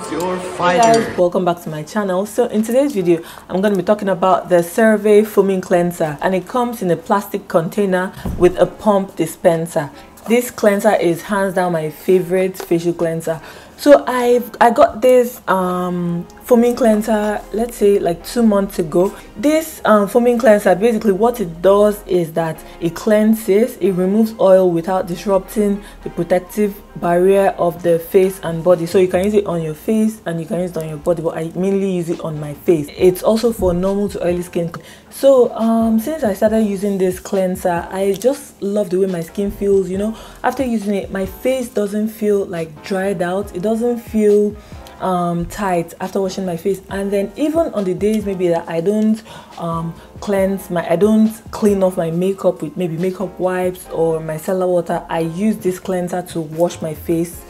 Choose your fighter. Hey guys, welcome back to my channel. So in today's video I'm going to be talking about the Cerave foaming cleanser, and it comes in a plastic container with a pump dispenser. This cleanser is hands down my favorite facial cleanser. So I got this foaming cleanser, let's say like 2 months ago. This foaming cleanser, basically what it does is that it cleanses, it removes oil without disrupting the protective barrier of the face and body. So you can use it on your face and you can use it on your body, but I mainly use it on my face. It's also for normal to oily skin. So since I started using this cleanser, I just love the way my skin feels. You know, after using it, my face doesn't feel like dried out. It doesn't feel tight after washing my face. And then even on the days maybe that I don't I don't clean off my makeup with maybe makeup wipes or micellar water, I use this cleanser to wash my face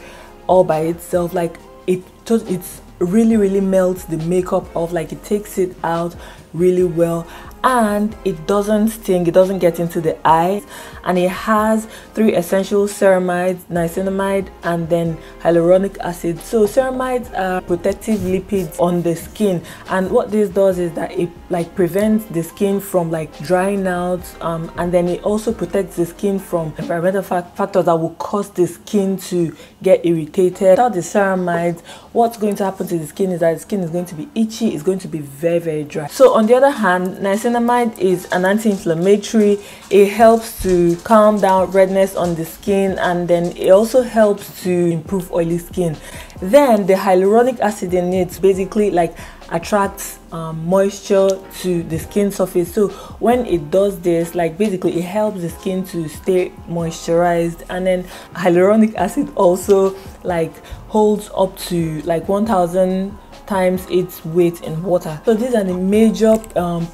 all by itself. Like it's really melts the makeup off, like it takes it out really well, and it doesn't sting, it doesn't get into the eyes, and it has 3 essential ceramides, niacinamide, and then hyaluronic acid. So ceramides are protective lipids on the skin, and what this does is that it like prevents the skin from like drying out, and then it also protects the skin from environmental factors that will cause the skin to get irritated. Without the ceramides, what's going to happen to the skin is that the skin is going to be itchy, it's going to be very dry. So on the other hand, niacinamide is an anti-inflammatory. It helps to calm down redness on the skin, and then it also helps to improve oily skin. Then the hyaluronic acid in it basically like attracts moisture to the skin surface. So when it does this, like basically it helps the skin to stay moisturized, and then hyaluronic acid also like holds up to like 1000 times its weight in water. So these are the major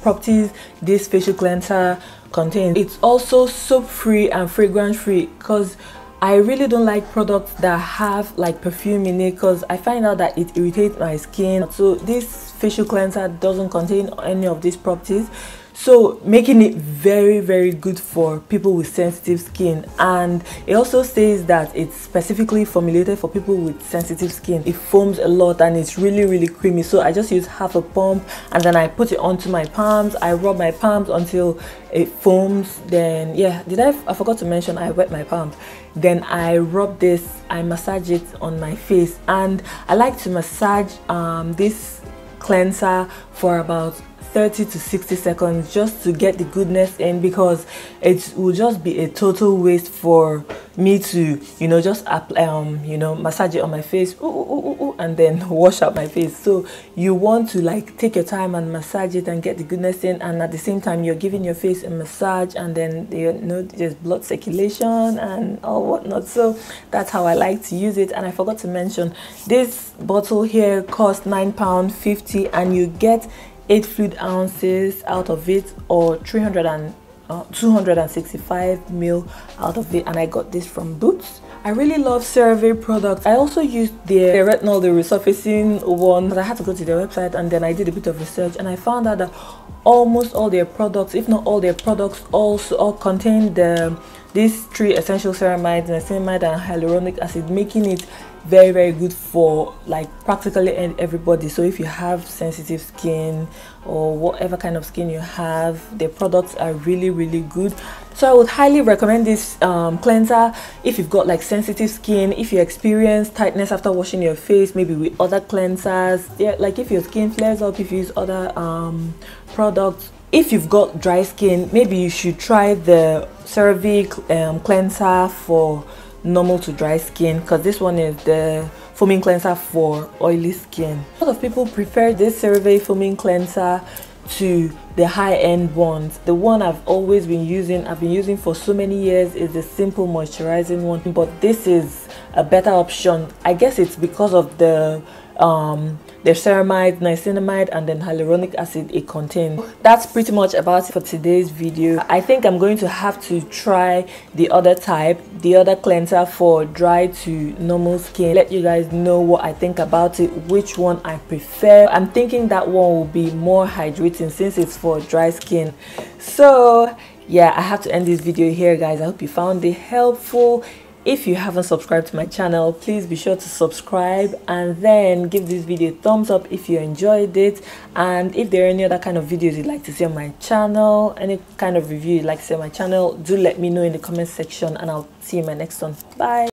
properties this facial cleanser contains. It's also soap free and fragrance free, because I really don't like products that have like perfume in it, because I find out that it irritates my skin. So this facial cleanser doesn't contain any of these properties, so making it very good for people with sensitive skin. And it also says that it's specifically formulated for people with sensitive skin. It foams a lot and it's really creamy. So I just use half a pump and then I put it onto my palms. I rub my palms until it foams. Then yeah, I forgot to mention I wet my palms. Then I rub this, I massage it on my face, and I like to massage this cleanser for about 30 to 60 seconds just to get the goodness in, because it will just be a total waste for me to, you know, just you know, massage it on my face and then wash out my face. So you want to like take your time and massage it and get the goodness in, and at the same time you're giving your face a massage, and then you know there's blood circulation and all whatnot. So that's how I like to use it. And I forgot to mention, this bottle here costs £9.50 and you get 8 fluid ounces out of it, or 265 ml out of it, and I got this from Boots. I really love Cerave products. I also used their retinol, the resurfacing one. I had to go to their website and then I did a bit of research, and I found out that almost all their products, if not all their products, also all contain these 3 essential ceramides, niacinamide and hyaluronic acid, making it very good for like practically everybody. So if you have sensitive skin or whatever kind of skin you have, their products are really good. So I would highly recommend this cleanser if you've got like sensitive skin, if you experience tightness after washing your face, maybe with other cleansers. Yeah, like if your skin flares up, if you use other products. If you've got dry skin, maybe you should try the Cerave cleanser for normal to dry skin, because this one is the foaming cleanser for oily skin. A lot of people prefer this Cerave foaming cleanser to the high-end ones. The one I've always been using, I've been using for so many years, is the simple moisturizing one, but this is a better option. I guess it's because of the ceramide, niacinamide, and then hyaluronic acid it contains. That's pretty much about it for today's video. I think I'm going to have to try the other type, the other cleanser for dry to normal skin. Let you guys know what I think about it, which one I prefer. I'm thinking that one will be more hydrating since it's for dry skin. So yeah, I have to end this video here, guys. I hope you found it helpful. If you haven't subscribed to my channel, please be sure to subscribe and then give this video a thumbs up if you enjoyed it. And if there are any other kind of videos you'd like to see on my channel, any kind of review you'd like to see on my channel, do let me know in the comment section and I'll see you in my next one. Bye.